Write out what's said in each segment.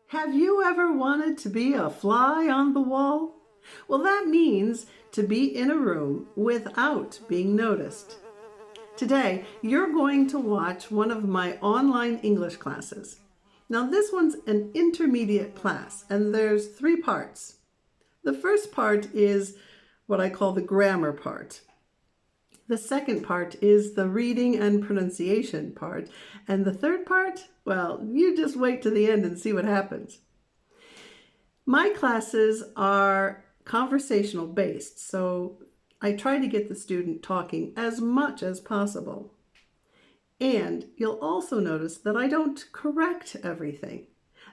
Have you ever wanted to be a fly on the wall? Well, that means to be in a room without being noticed. Today, you're going to watch one of my online English classes. Now, this one's an intermediate class, and there's three parts. The first part is what I call the grammar part. The second part is the reading and pronunciation part. And the third part, well, you just wait to the end and see what happens. My classes are conversational based, so I try to get the student talking as much as possible. And you'll also notice that I don't correct everything.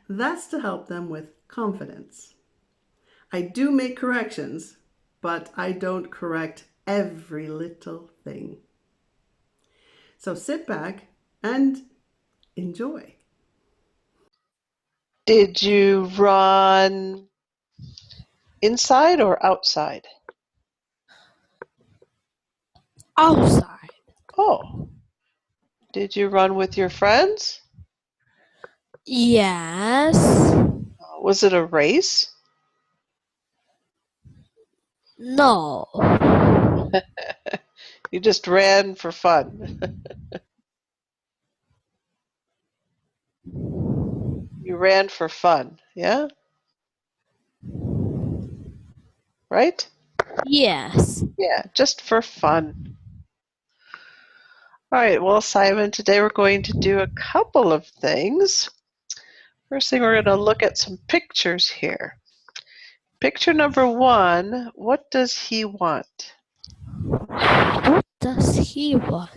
That's to help them with confidence. I do make corrections, but I don't correct every little thing. So sit back and enjoy. Did you run inside or outside? Outside. Oh, did you run with your friends? Yes. Was it a race? No. You just ran for fun. You ran for fun, yeah? Right? Yes. Yeah, just for fun. All right, well, Simon, today we're going to do a couple of things. First thing, we're going to look at some pictures here. Picture number one, what does he want? What does he want?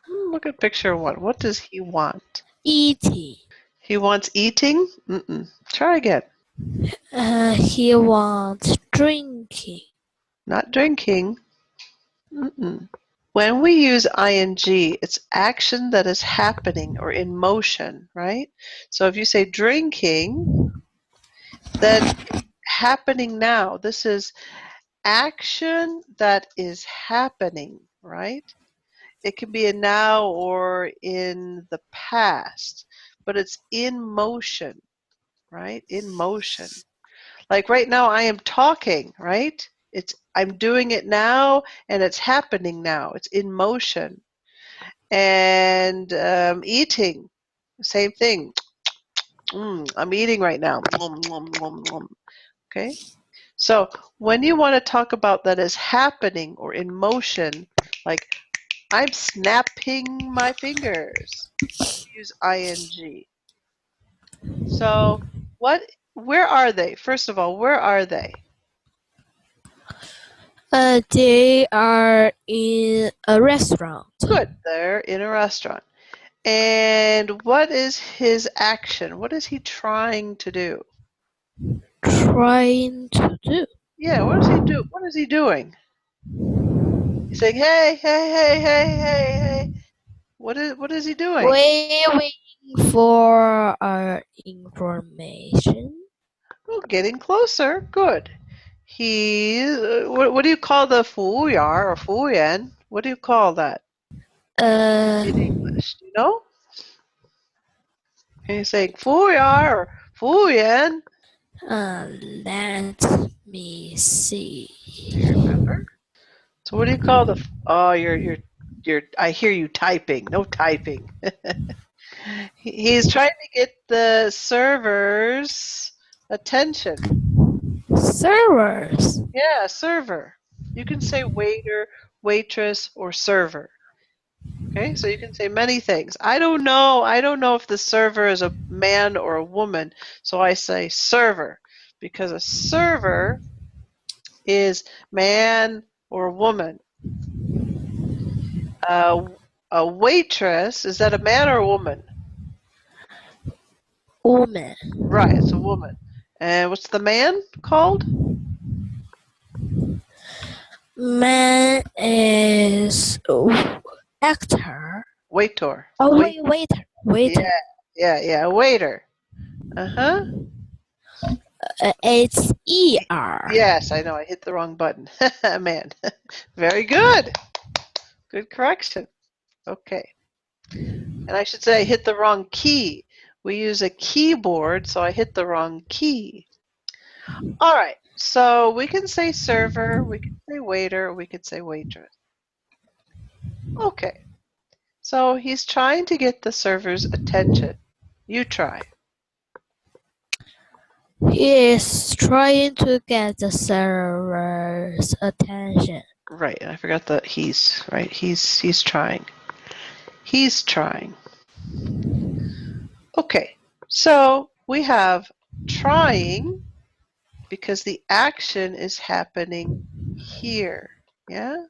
Look at picture one. What does he want? Eating. He wants eating? Try again. He wants drinking. Not drinking. When we use ing, it's action that is happening or in motion, right? So if you say drinking, then happening now. This is action that is happening, right? It can be a now or in the past, but it's in motion, right? In motion. Like right now I am talking, right? I'm doing it now and it's happening now. It's in motion. And eating, same thing. I'm eating right now. Okay? So when you want to talk about that as happening or in motion, like I'm snapping my fingers, use ing. So where are they? First of all, where are they? They are in a restaurant. Good, they're in a restaurant. And what is his action? What is he trying to do? Trying to do. Yeah, what does he do? What is he doing? He's saying, hey, hey, hey, hey, hey, hey. What is he doing? Waiting for our information. Oh, getting closer. Good. What do you call the 服务员 or 服务员? What do you call that in English? Do you know? And he's saying 服务员 or 服务员. Let me see. Do you remember? So what do you call the? Oh, you're. I hear you typing. No typing. He's trying to get the server's attention. Servers. Yeah, server. You can say waiter, waitress, or server. Okay, so you can say many things. I don't know if the server is a man or a woman, so I say server, because a server is man or woman. A waitress, is that a man or a woman? Woman. Right, it's a woman. And what's the man called? Man is actor. Waiter. Oh, waiter. Yeah, waiter. Uh-huh. It's ER. Yes, I know, I hit the wrong button. Man. Very good. Good correction. Okay. And I should say I hit the wrong key. we use a keyboard, so I hit the wrong key. All right, so we can say server, we can say waiter, we could say waitress. Okay, so he's trying to get the server's attention. You try. He is trying to get the server's attention. Right, I forgot the he's, right? He's trying. He's trying. Okay, so we have trying because the action is happening here. Yeah?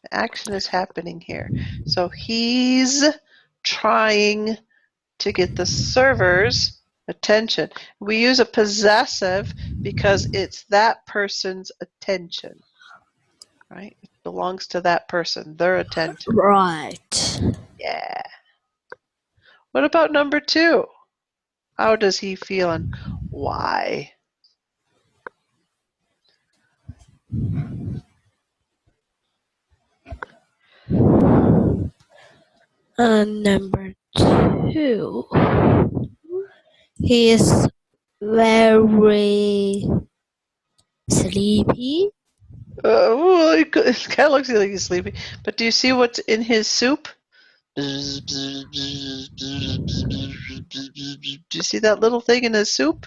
The action is happening here. So he's trying to get the server's attention. We use a possessive because it's that person's attention. Right? It belongs to that person, their attention. Right. Yeah. What about number 2? How does he feel and why? Number 2. He is very sleepy. Well, it kind of looks like he's sleepy. But do you see what's in his soup? Do you see that little thing in his soup?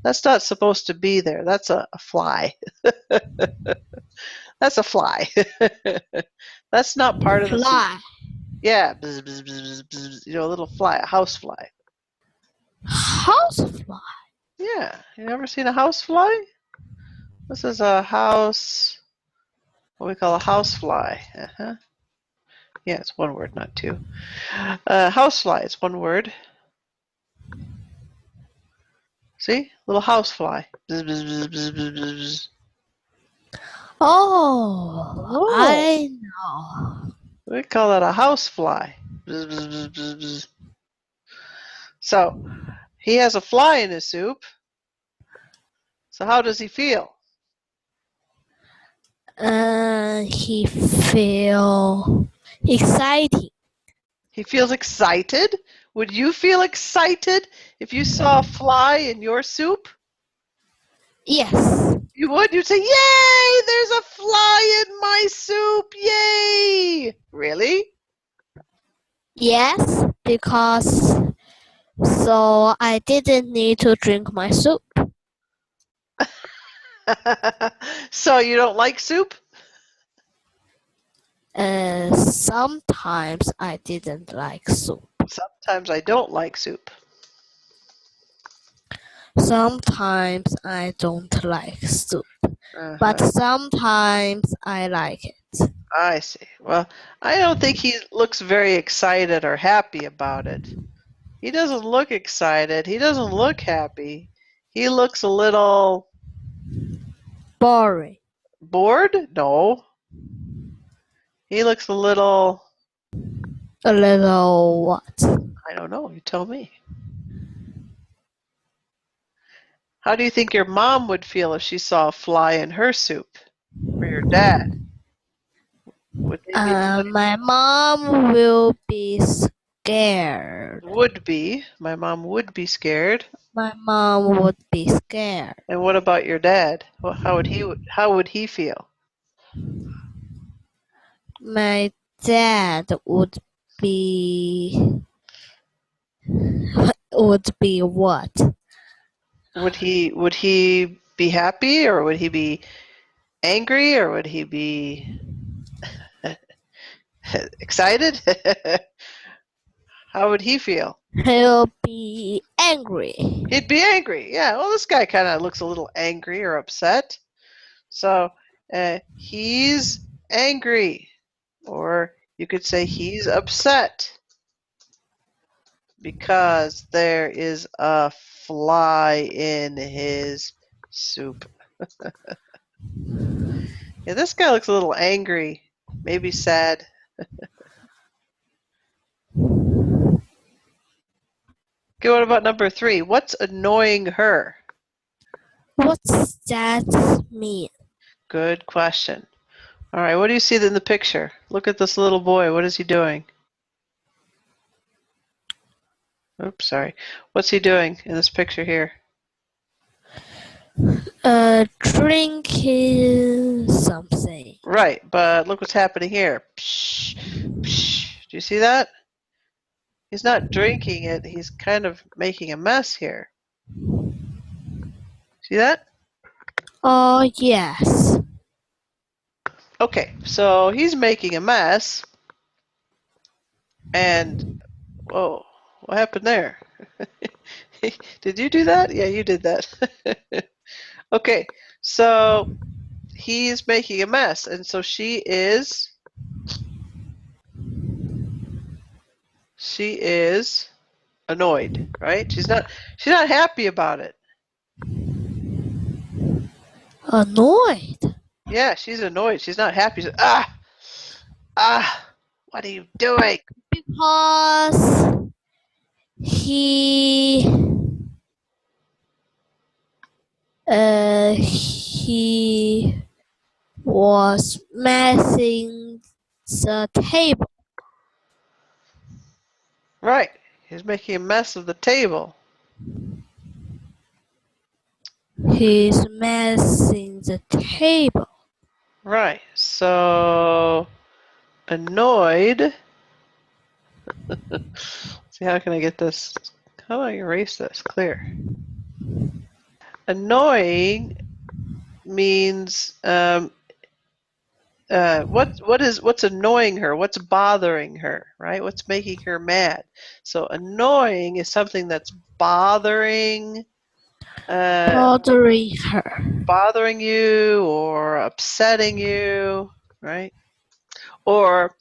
That's not supposed to be there. That's a fly. That's a fly. That's not part of the soup. Fly. Yeah, you know, a little fly, a house fly. Housefly. Yeah, you never seen a house fly? This is a house, what we call a house fly. Yeah, it's one word, not two. House fly, it's one word. See? Little house fly. Oh, I know. We call that a house fly. So, he has a fly in his soup. So how does he feel? He feel exciting. He feels excited. Would you feel excited if you saw a fly in your soup? Yes. You would? You'd say, yay, there's a fly in my soup, yay! Really? Yes, because so I didn't need to drink my soup. So you don't like soup? Sometimes I didn't like soup. Sometimes I don't like soup. Sometimes I don't like soup. But sometimes I like it. I see. Well, I don't think he looks very excited or happy about it. He doesn't look excited. He doesn't look happy. He looks a little Boring. bored? No. He looks a little, A little what? I don't know. You tell me. How do you think your mom would feel if she saw a fly in her soup? Or your dad? Would they be My mom will be scared. would be. My mom would be scared. My mom would be scared. And what about your dad? Well, how would he feel? My dad would be what? Would he be happy or would he be angry or would he be excited? How would he feel? He'll be angry. He'd be angry. Yeah. Well, this guy kind of looks a little angry or upset. So he's angry, or you could say he's upset because there is a fly in his soup. Yeah, this guy looks a little angry, maybe sad. Okay, what about number 3? What's annoying her? What's that mean? Good question. All right, what do you see in the picture? Look at this little boy. What is he doing? Oops, sorry. What's he doing in this picture here? Drinking something. Right, but look what's happening here. Psh, psh. Do you see that? He's not drinking it. He's kind of making a mess here. See that? Oh, yes. Okay, so he's making a mess. And, whoa, what happened there? Did you do that? Yeah, you did that. Okay, so he's making a mess. And so she is annoyed, right? She's not happy about it. Annoyed. Yeah, she's annoyed. She's not happy. She's, what are you doing? Because he was messing the table. Right. He's making a mess of the table. He's messing the table. Right. So annoyed. See, how can I get this? How do I erase this? Clear. Annoying means what's annoying her? What's bothering her? Right? What's making her mad? So annoying is something that's bothering Bothering her. bothering you or upsetting you, right? Or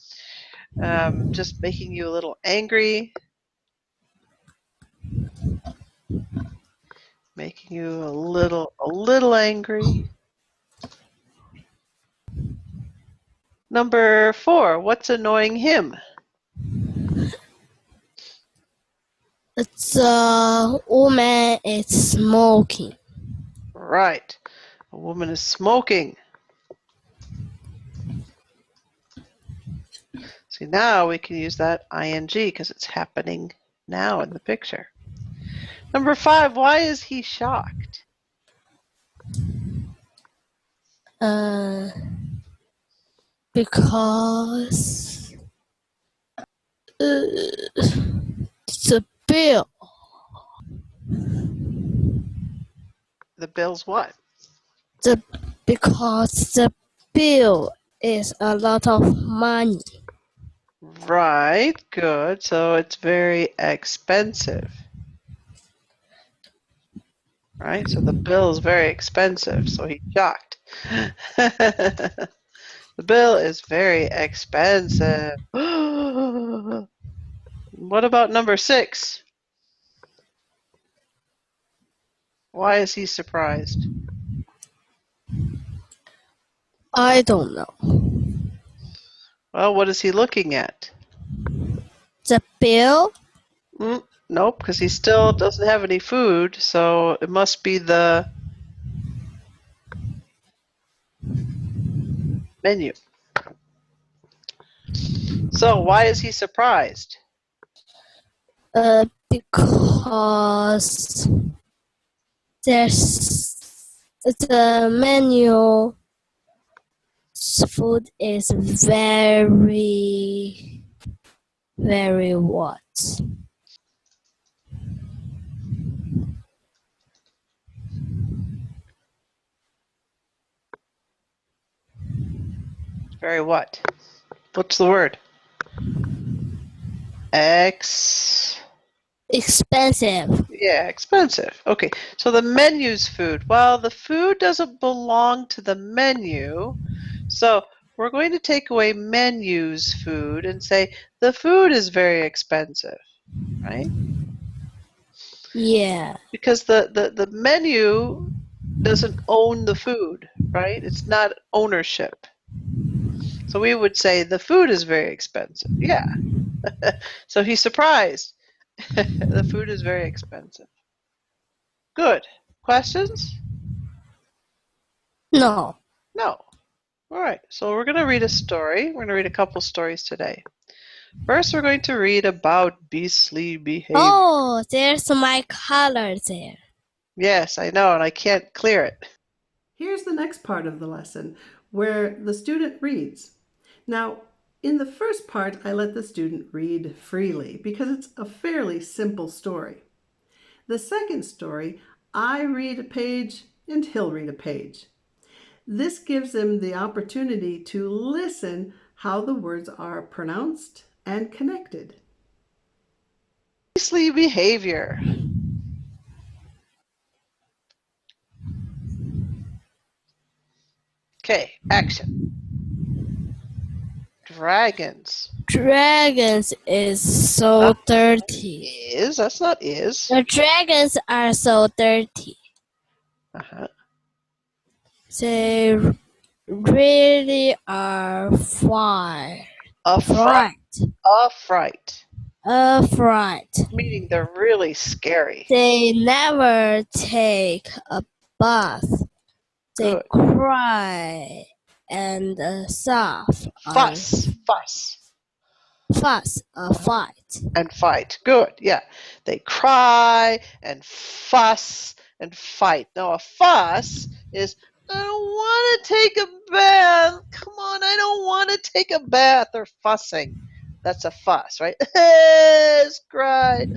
just making you a little angry, making you a little angry. Number 4, what's annoying him? The woman is smoking. Right. A woman is smoking. See, now we can use that ing because it's happening now in the picture. Number 5, why is he shocked? Because the bill. The bill's what? Because the bill is a lot of money. Right, good. So it's very expensive. Right, so the bill is very expensive, so he's shocked. The bill is very expensive. What about number 6? Why is he surprised? I don't know. Well, what is he looking at? The bill? Nope, because he still doesn't have any food, so it must be the menu. So why is he surprised? Because there's the menu food is very, very what? Very what? What's the word? Expensive. Yeah, expensive. Okay, so the menu's food. Well, the food doesn't belong to the menu, so we're going to take away menu's food and say the food is very expensive, right? Yeah. Because the menu doesn't own the food, right? It's not ownership. So we would say the food is very expensive. Yeah. So he's surprised. The food is very expensive. Good. Questions? No. No. All right. So we're going to read a story. We're going to read a couple stories today. First, we're going to read about beastly behavior. Oh, there's my color there. Yes, I know, and I can't clear it. Here's the next part of the lesson where the student reads. Now, in the first part, I let the student read freely because it's a fairly simple story. The second story, I read a page and he'll read a page. This gives him the opportunity to listen how the words are pronounced and connected. Beastly behavior. Okay, action. Dragons. Dragons is so dirty. Is, that's not is. The dragons are so dirty. Uh-huh. They really are fright. A fright. A fright. A fright. Meaning they're really scary. They never take a bath. They Good. cry and soft. Fuss. Fuss. Fuss, a fight. And fight. Good. Yeah. They cry and fuss and fight. Now, a fuss is, I don't want to take a bath. Come on, I don't want to take a bath. They're fussing. That's a fuss, right? It's cried,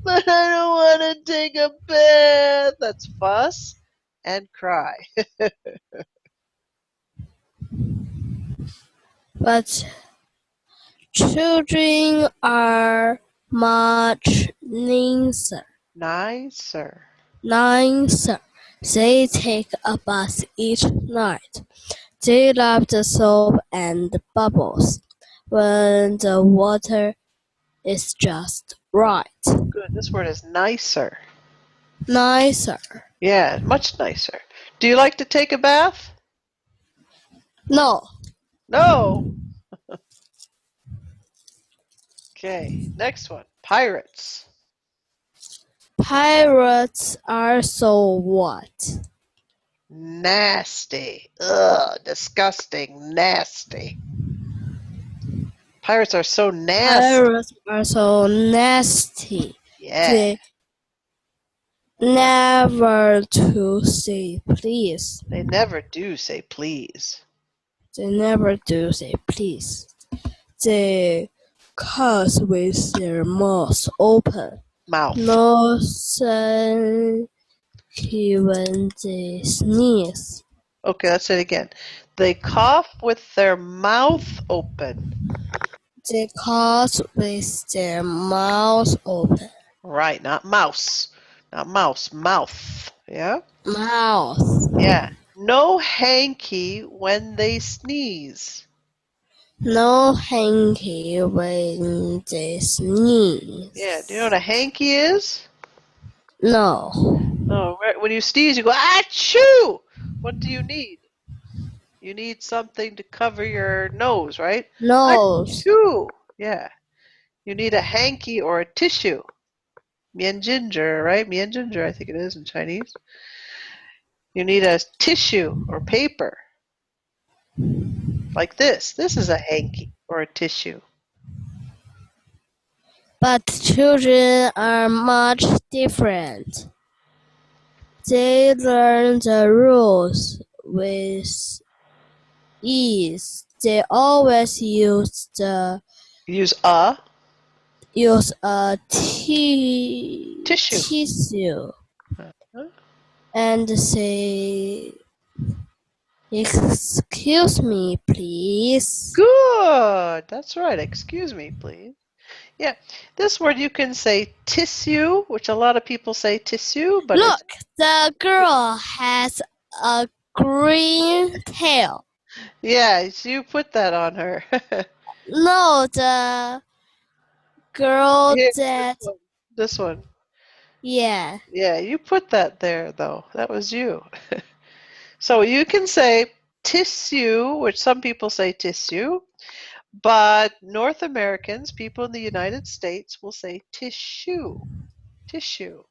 but I don't want to take a bath. That's fuss and cry. But children are much nicer. Nicer. They take a bath each night. They love the soap and the bubbles when the water is just right. Good. This word is nicer. Nicer. Yeah, much nicer. Do you like to take a bath? No. No. Okay, next one. Pirates. Pirates are so what? Nasty. Ugh, disgusting. Nasty. Pirates are so nasty. Pirates are so nasty. Yeah. They never to say please. They never do say please. They never do say please. They curse with their mouths open. Mouth. No sound when they sneeze. Okay, let's say it again. They cough with their mouth open. They curse with their mouths open. Right, not mouse. Not mouse, mouth. Yeah? Mouth. Yeah. No hanky when they sneeze. No hanky when they sneeze. Yeah, do you know what a hanky is? No. No, right. When you sneeze, you go, achoo! What do you need? You need something to cover your nose, right? Nose. Achoo! Yeah. You need a hanky or a tissue. Mian ginger, right? Mian ginger, I think it is in Chinese. You need a tissue or paper. Like this. This is a hanky or a tissue. But children are much different. They learn the rules with ease. They always use Use a tissue. tissue Huh? and say, "Excuse me, please." Good. That's right. Excuse me, please. Yeah. This word you can say tissue, which a lot of people say tissue, but Look, the girl has a green tail. yeah, you put that on her. No, the girl Here, that, this one. yeah. Yeah, you put that there though. That was you. So you can say tissue, which some people say tissue, but North Americans, people in the United States, will say tissue. Tissue.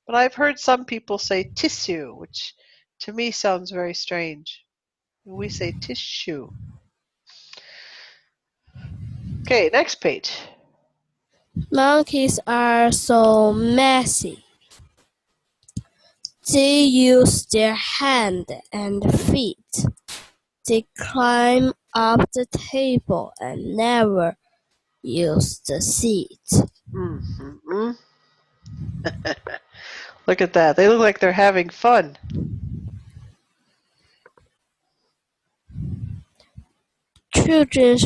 But I've heard some people say tissue, which to me sounds very strange. We say tissue. Okay, next page. Monkeys are so messy. They use their hands and feet. They climb up the table and never use the seat. Mm-hmm. Look at that. They look like they're having fun. Children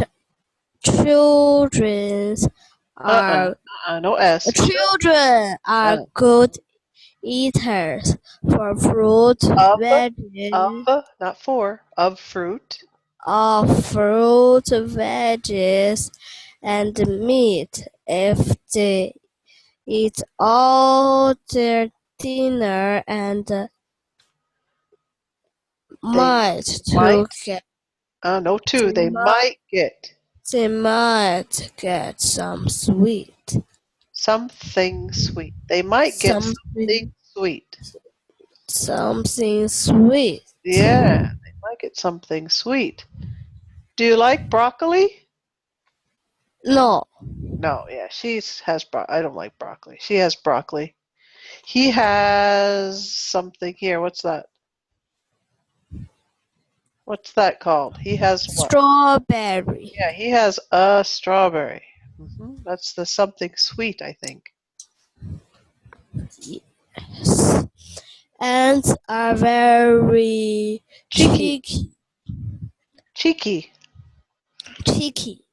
are No S. children are good eaters for fruit, Not for, of fruit. veggies, and meat. If they eat all their dinner and might get They might get they might get some sweet. something sweet. They might get something sweet. Something sweet. Yeah, they might get something sweet. Do you like broccoli? No. No, yeah, I don't like broccoli. She has broccoli. He has something here. What's that? What's that called? He has what? Strawberry. Yeah, he has a strawberry. That's the something sweet, I think. Yes. Ants are very cheeky. Cheeky.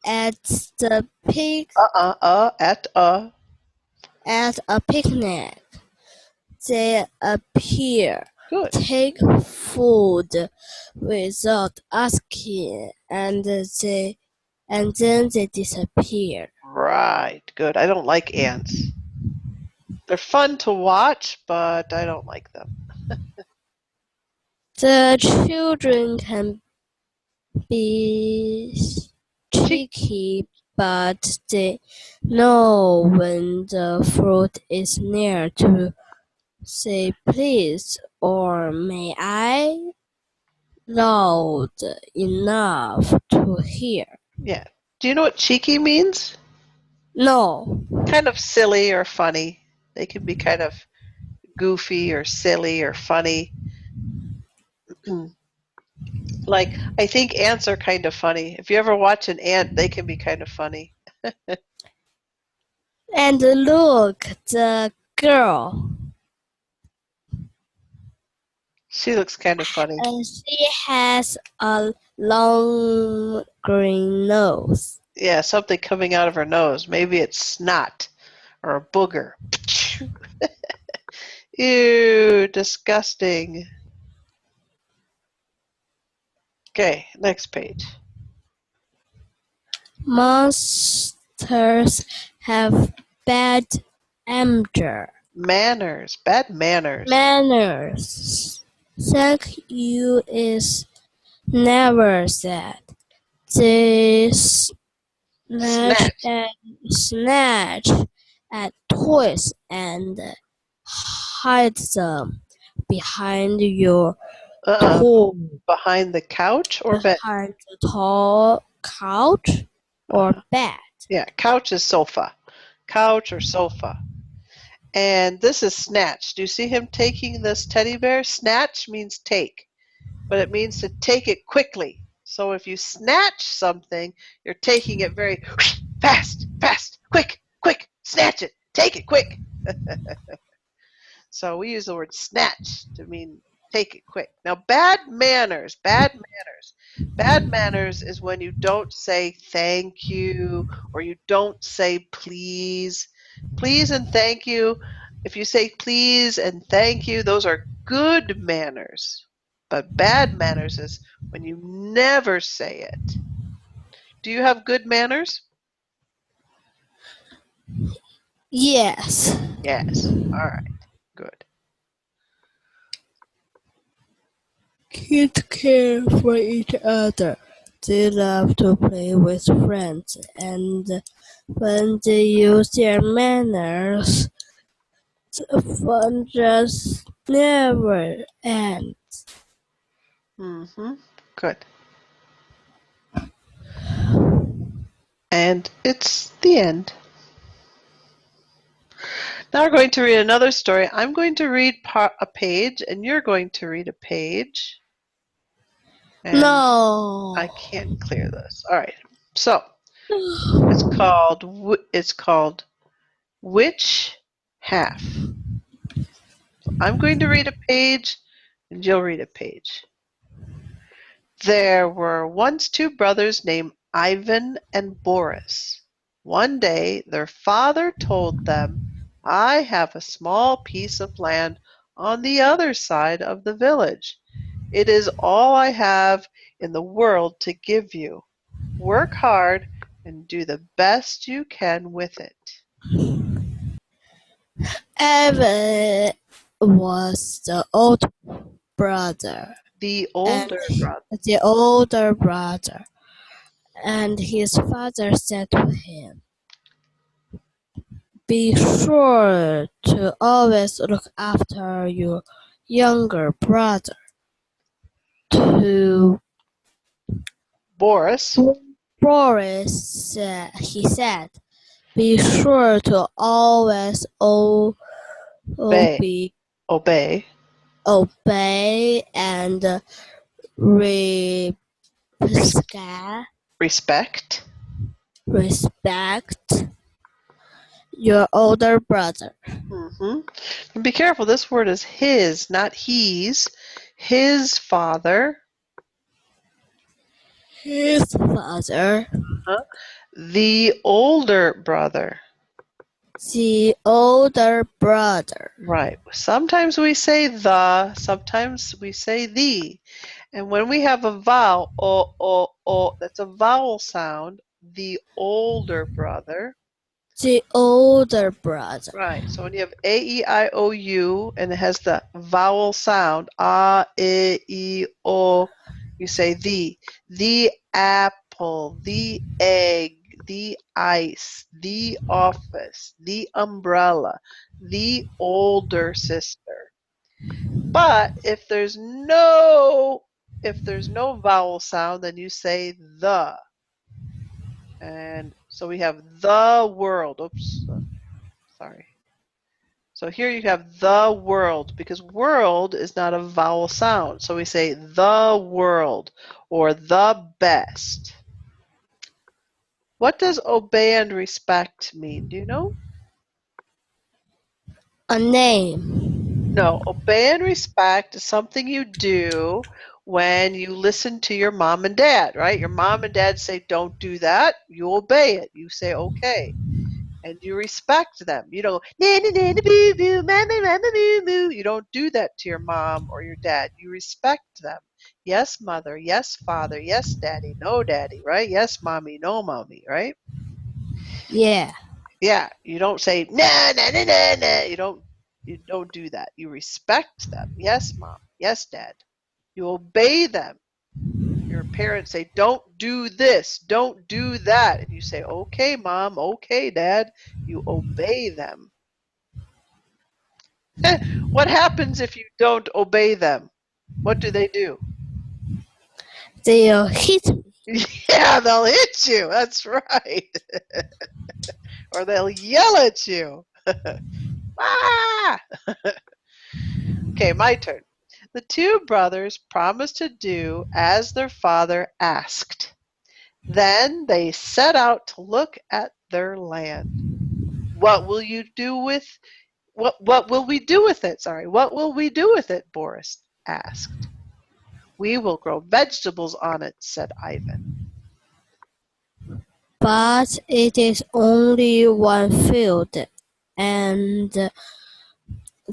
At the at a picnic. They appear, Good. take food without asking, and then they disappear. Right. Good. I don't like ants. They're fun to watch, but I don't like them. The children can be cheeky, but they know when the fruit is near to say please or may I loud enough to hear. Yeah. Do you know what cheeky means? No. Kind of silly or funny. They can be kind of goofy or silly or funny. Like, I think ants are kind of funny. If you ever watch an ant, they can be kind of funny. And look, the girl. She looks kind of funny. And she has a long green nose. Yeah, something coming out of her nose. Maybe it's snot or a booger. Ew, disgusting. Okay, next page. Monsters have bad manners. Bad manners. Thank you is never said. They snatch at toys and hide them behind your behind the couch or bed? Behind the tall couch or bed. Yeah, couch is sofa. Couch or sofa. And this is snatch. Do you see him taking this teddy bear? Snatch means take, but it means to take it quickly. So if you snatch something, you're taking it very fast, quick, snatch it, take it quick. So we use the word snatch to mean take it quick. Now, bad manners is when you don't say thank you or you don't say please. Please and thank you. If you say please and thank you, those are good manners. But bad manners is when you never say it. Do you have good manners? Yes. Yes. All right. Good. Kids care for each other. They love to play with friends, and when they use their manners, the fun just never ends. Good. And it's the end. Now we're going to read another story. I'm going to read a page, and you're going to read a page. And No. I can't clear this. All right. So it's called Which Half? So I'm going to read a page, and you'll read a page. There were once two brothers named Ivan and Boris. One day their father told them, I have a small piece of land on the other side of the village. It is all I have in the world to give you. Work hard and do the best you can with it. Evan was the old brother. The older brother. The older brother. And his father said to him, be sure to always look after your younger brother. To Boris. Boris, he said, be sure to always Obey. Obey and respect your older brother. And be careful, this word is his, not he's. His father. His father. The older brother. The older brother. Right. Sometimes we say the, sometimes we say the. And when we have a vowel, that's a vowel sound, the older brother. The older brother. Right. So when you have A, E, I, O, U, and it has the vowel sound, A, E, O, you say the apple, the egg, the ice, the office, the umbrella, the older sister. But if there's no vowel sound, then you say the. And so we have the world. Oops. Sorry. So here you have the world, because world is not a vowel sound. So we say the world or the best. What does obey and respect mean? Do you know? A name. No, obey and respect is something you do when you listen to your mom and dad, right? Your mom and dad say, don't do that. You obey it. You say, okay. And you respect them. You don't nanny nanny boo boo mama mama moo moo. You don't do that to your mom or your dad. You respect them. Yes, mother. Yes, father. Yes, daddy. No, daddy. Right? Yes, mommy. No, mommy. Right? Yeah. Yeah. You don't say nah nah nah nah nah. You don't do that. You respect them. Yes, mom. Yes, dad. You obey them. Your parents say, don't do this, don't do that. And you say, okay, mom, okay, dad. You obey them. What happens if you don't obey them? What do they do? They'll hit me. Yeah, they'll hit you. That's right. Or they'll yell at you. Ah! Okay, my turn. The two brothers promised to do as their father asked. Then they set out to look at their land. What will you do with what will we do with it? Sorry, what will we do with it? Boris asked. We will grow vegetables on it, said Ivan. But it is only one field, and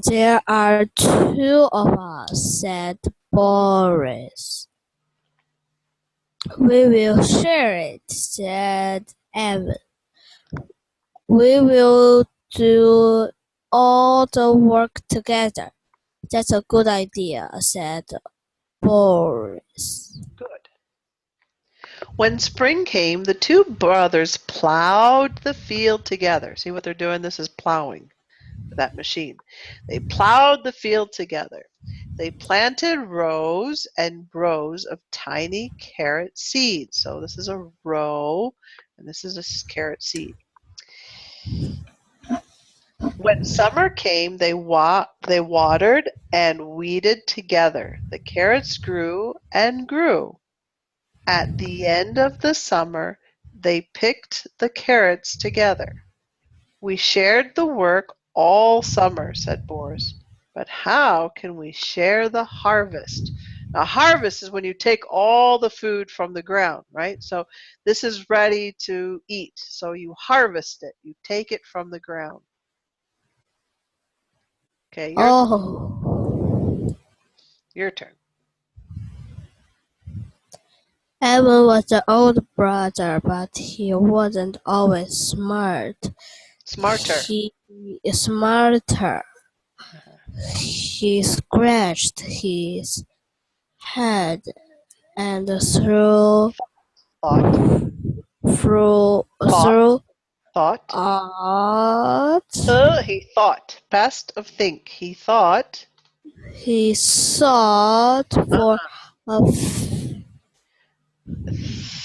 there are two of us, said Boris. We will share it, said Evan. We will do all the work together. That's a good idea, said Boris. Good. When spring came, the two brothers plowed the field together. See what they're doing? This is plowing, that machine. They plowed the field together. They planted rows and rows of tiny carrot seeds. So this is a row And this is a carrot seed. When summer came, they watered and weeded together. The carrots grew and grew. At the end of the summer, they picked the carrots together. We shared the work all summer, said Boris. But how can we share the harvest? Now, harvest is when you take all the food from the ground, right? So this is ready to eat. So you harvest it. You take it from the ground. Okay, your turn. Evan was the older brother, but he wasn't always smart. Smarter. Smarter. He scratched his head and threw Thought. He thought. Past of think. He thought. He sought for a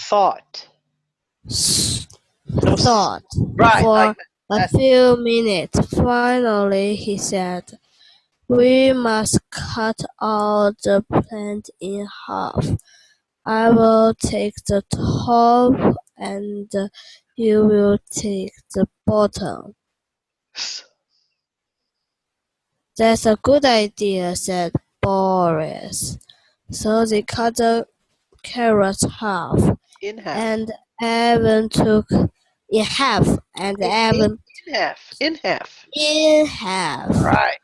thought. Thought Right, for like a few minutes. Finally, he said, "We must cut all the plant in half. I will take the top and you will take the bottom." "That's a good idea," said Boris. So they cut the carrots in half. And Evan took in half, and Evan in half. Right.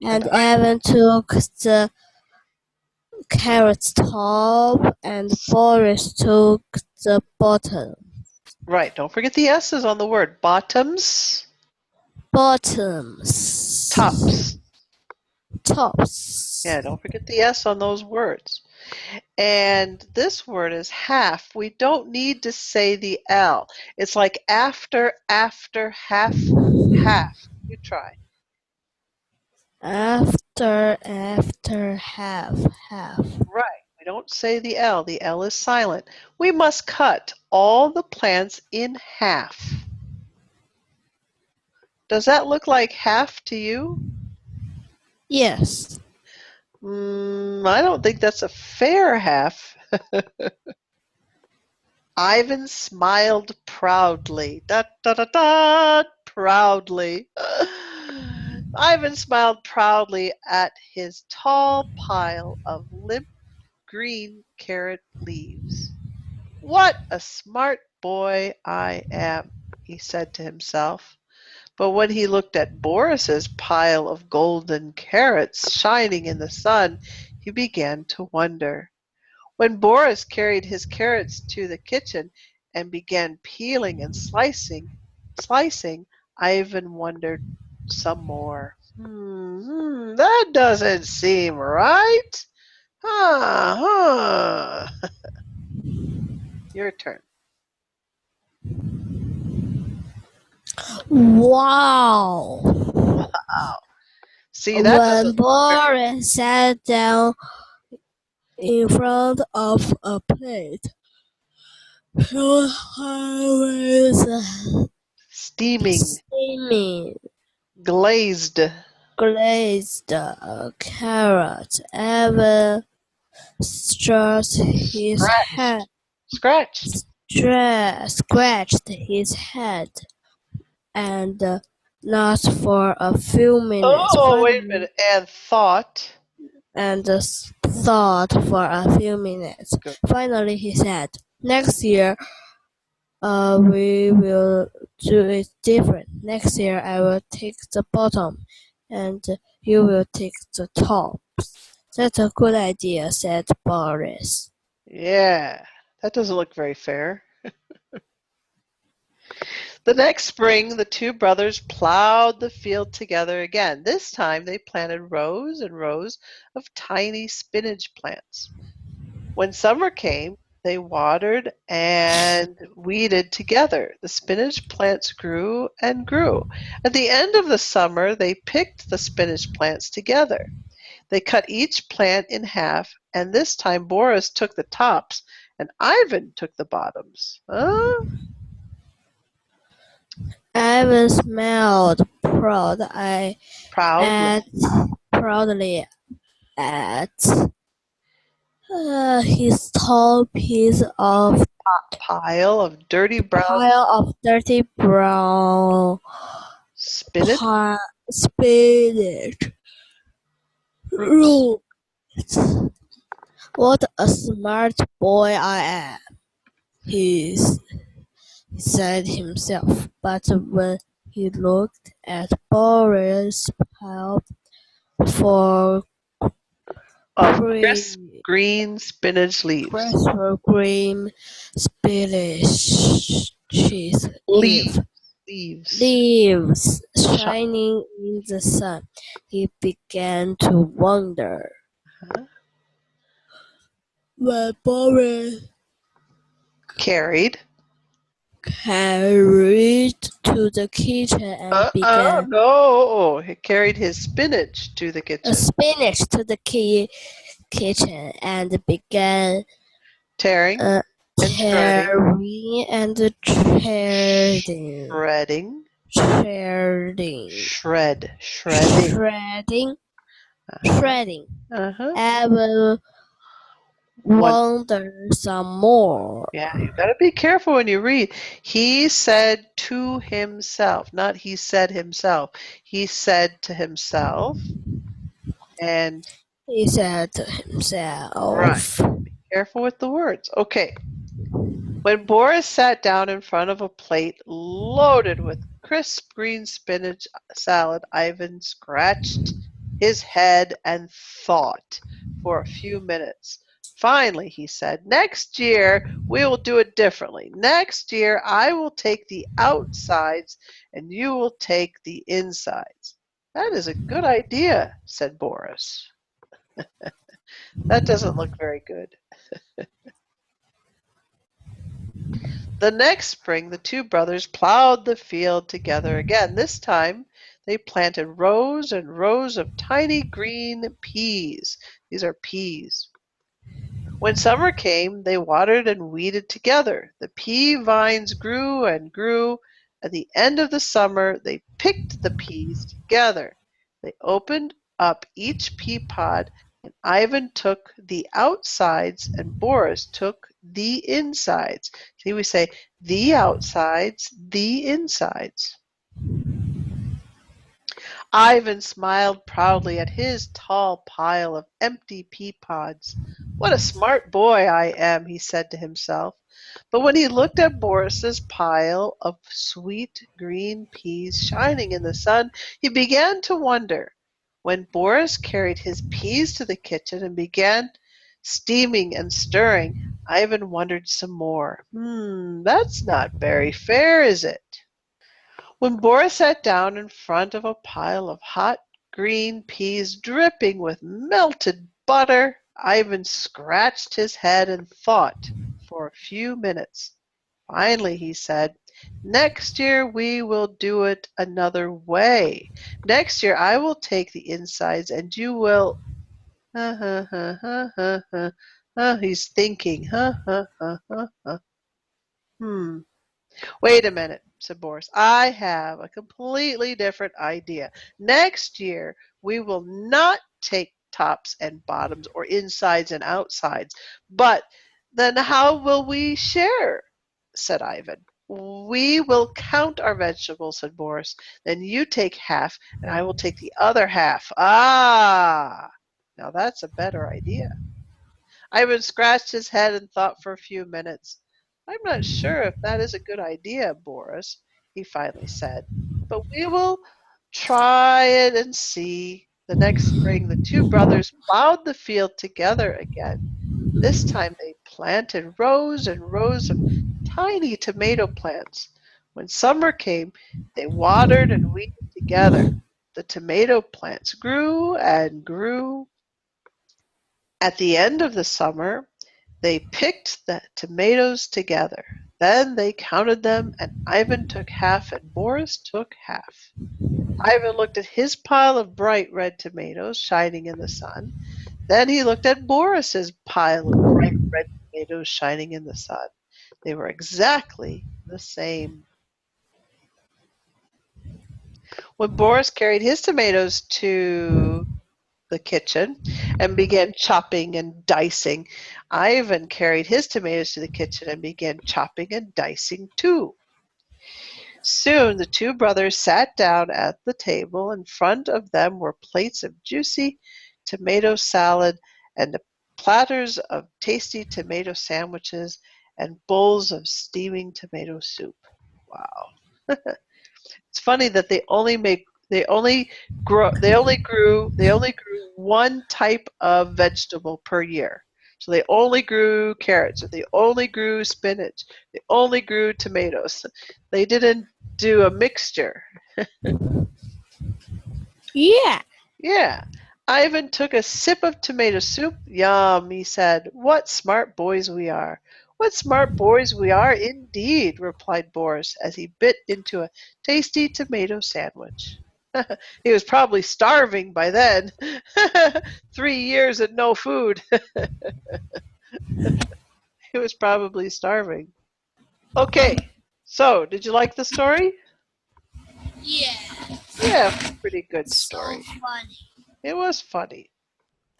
And And Evan took the carrot's top, and Boris took the bottom. Right. Don't forget the S's on the word. Bottoms. Bottoms. Tops. Yeah, don't forget the S on those words. And this word is half. We don't need to say the L. It's like after, half. You try. After, half. Right. We don't say the L. The L is silent. We must cut all the plants in half. Does that look like half to you? Yes. I don't think that's a fair half. Ivan smiled proudly. Da, da, da, da, proudly. Ivan smiled proudly at his tall pile of limp green carrot leaves. What a smart boy I am, he said to himself. But when he looked at Boris's pile of golden carrots shining in the sun, he began to wonder. When Boris carried his carrots to the kitchen and began peeling and slicing, Ivan wondered some more. That doesn't seem right. Your turn. Wow. See, that when Boris sat down in front of a plate, steaming, glazed carrot. Evan scratched his head. Scratched his head, and not for a few minutes. Oh, wait a minute. And thought. And thought for a few minutes. Good. Finally, he said, "Next year, we will do it different. Next year, I will take the bottom, and you will take the top." "That's a good idea," said Boris. Yeah, that doesn't look very fair. The next spring, the two brothers plowed the field together again. This time, they planted rows and rows of tiny spinach plants. When summer came, they watered and weeded together. The spinach plants grew and grew. At the end of the summer, they picked the spinach plants together. They cut each plant in half, and this time Boris took the tops and Ivan took the bottoms. Ivan smiled Proudly. proudly at his tall Pile of dirty brown pile of dirty brown spinach spinach roots. roots. What a smart boy I am, he said himself. But when he looked at Boris' pile for Of crisp green, green spinach leaves. green spinach Leaves. Leaves. leaves shining in the sun, he began to wonder. Uh-huh. When Boris Carried. carried to the kitchen and began No. He carried his spinach to the kitchen. spinach to the kitchen and began Tearing and shredding. tearing and Shredding. shredding, Shredding. shredding. Uh-huh. Evan wondered some more. Yeah, you gotta be careful when you read. He said to himself, not he said himself. He said to himself, and He said to himself. right. Be careful with the words. Okay. When Boris sat down in front of a plate loaded with crisp green spinach salad, Ivan scratched his head and thought for a few minutes. Finally, he said, "Next year we will do it differently. Next year I will take the outsides and you will take the insides." "That is a good idea," said Boris. That doesn't look very good. The next spring, the two brothers plowed the field together again. This time, they planted rows and rows of tiny green peas. These are peas. When summer came, they watered and weeded together. The pea vines grew and grew. At the end of the summer, they picked the peas together. They opened up each pea pod, and Ivan took the outsides and Boris took the insides. See, we say the outsides, the insides. Ivan smiled proudly at his tall pile of empty pea pods. "What a smart boy I am," he said to himself. But when he looked at Boris's pile of sweet green peas shining in the sun, he began to wonder. When Boris carried his peas to the kitchen and began steaming and stirring, Ivan wondered some more. That's not very fair, is it? When Boris sat down in front of a pile of hot green peas dripping with melted butter, Ivan scratched his head and thought for a few minutes. Finally, he said, "Next year we will do it another way. Next year I will take the insides and you will." He's thinking. Wait a minute, said Boris. "I have a completely different idea. Next year, we will not take tops and bottoms or insides and outsides. But then how will we share?" said Ivan. "We will count our vegetables," said Boris. "Then you take half and I will take the other half." Ah, now that's a better idea. Ivan scratched his head and thought for a few minutes. "I'm not sure if that is a good idea, Boris," he finally said, "but we will try it and see." The next spring, the two brothers plowed the field together again. This time they planted rows and rows of tiny tomato plants. When summer came, they watered and weeded together. The tomato plants grew and grew. At the end of the summer, they picked the tomatoes together. Then they counted them, and Ivan took half and Boris took half. Ivan looked at his pile of bright red tomatoes shining in the sun. Then he looked at Boris's pile of bright red tomatoes shining in the sun. They were exactly the same. When Boris carried his tomatoes to the kitchen and began chopping and dicing, Ivan carried his tomatoes to the kitchen and began chopping and dicing too. Soon the two brothers sat down at the table. In front of them were plates of juicy tomato salad and platters of tasty tomato sandwiches and bowls of steaming tomato soup. Wow. It's funny that they only grew one type of vegetable per year. So they only grew carrots, or they only grew spinach, they only grew tomatoes. They didn't do a mixture. Yeah. Yeah. Ivan took a sip of tomato soup. Yum, he said. What smart boys we are. What smart boys we are indeed, replied Boris as he bit into a tasty tomato sandwich. He was probably starving by then. 3 years and no food. He was probably starving. Okay, so did you like the story? Yeah. Yeah, pretty good So story. funny. It was funny.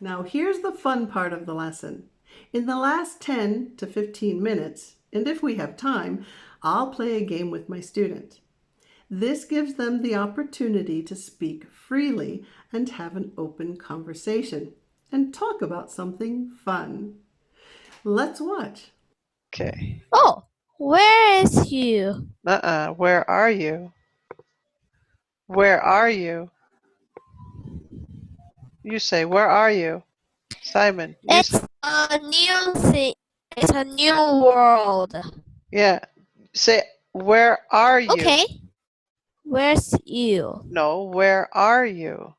Now, here's the fun part of the lesson. In the last 10 to 15 minutes, and if we have time, I'll play a game with my student. This gives them the opportunity to speak freely and have an open conversation and talk about something fun. Let's watch. Okay. Oh, where is you? Where are you? Where are you? You say, where are you? Simon, you It's say, a new thing. It's a new world. yeah. Say, where are you? Okay. Where's you? No, where are you?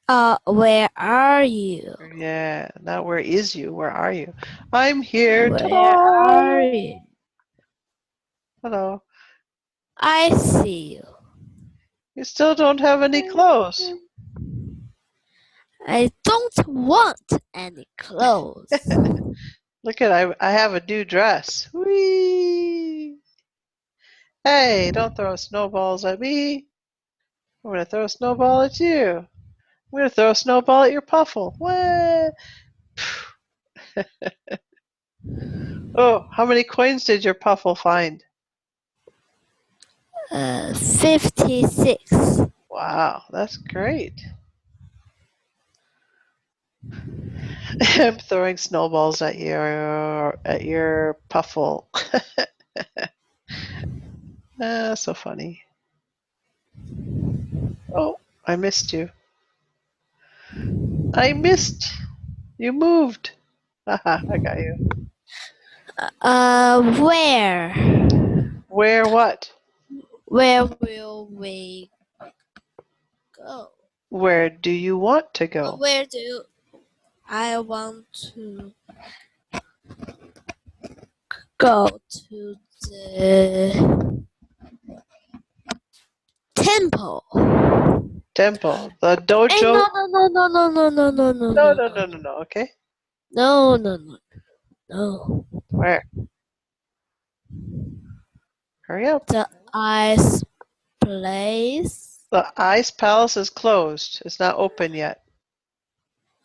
Where are you? Yeah, not where is you? Where are you? I'm here. Where Ta-da! are you? Hello. I see you. You still don't have any clothes. I don't want any clothes. Look at I have a new dress. Whee! Hey, don't throw snowballs at me. I'm gonna throw a snowball at you. I'm gonna throw a snowball at your puffle. What? Oh, how many coins did your puffle find? 56. Wow, that's great. I'm throwing snowballs at your puffle. So funny. Oh, I missed you. I missed. You moved. Haha, I got you. Where? Where what? Where will we go? Where do you want to go? Where do I want to go to the temple? Temple. The Hey, dojo. No. Okay. No. Where? Hurry up. The ice place. The ice palace is closed. It's not open yet.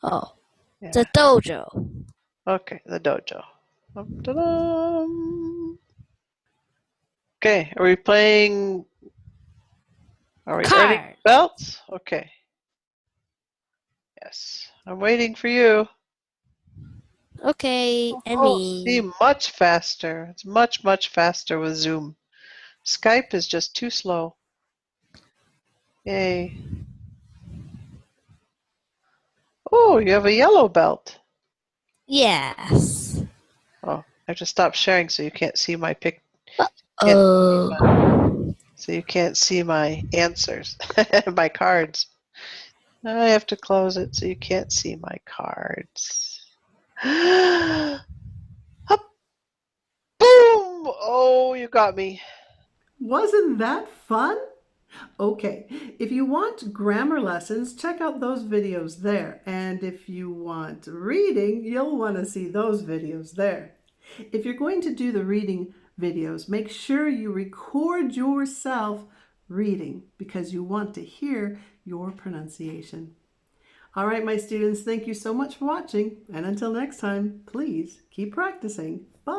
Oh, Yeah. the dojo. Okay, the dojo. Dum-da-dum. Okay, are we playing? Are we earning Card. belts? Okay. Yes, I'm waiting for you. Okay, Oh, see, Emmy. much faster. It's much faster with Zoom. Skype is just too slow. Yay. Oh, you have a yellow belt. Yes. Oh, I have to stop sharing so you can't see my pic. Oh. So you can't see my answers, my cards. Now I have to close it so you can't see my cards. Up. Boom! Oh, you got me. Wasn't that fun? Okay, if you want grammar lessons, check out those videos there. And if you want reading, you'll want to see those videos there. If you're going to do the reading videos, make sure you record yourself reading, because you want to hear your pronunciation. All right, my students, thank you so much for watching. And until next time, please keep practicing. Bye.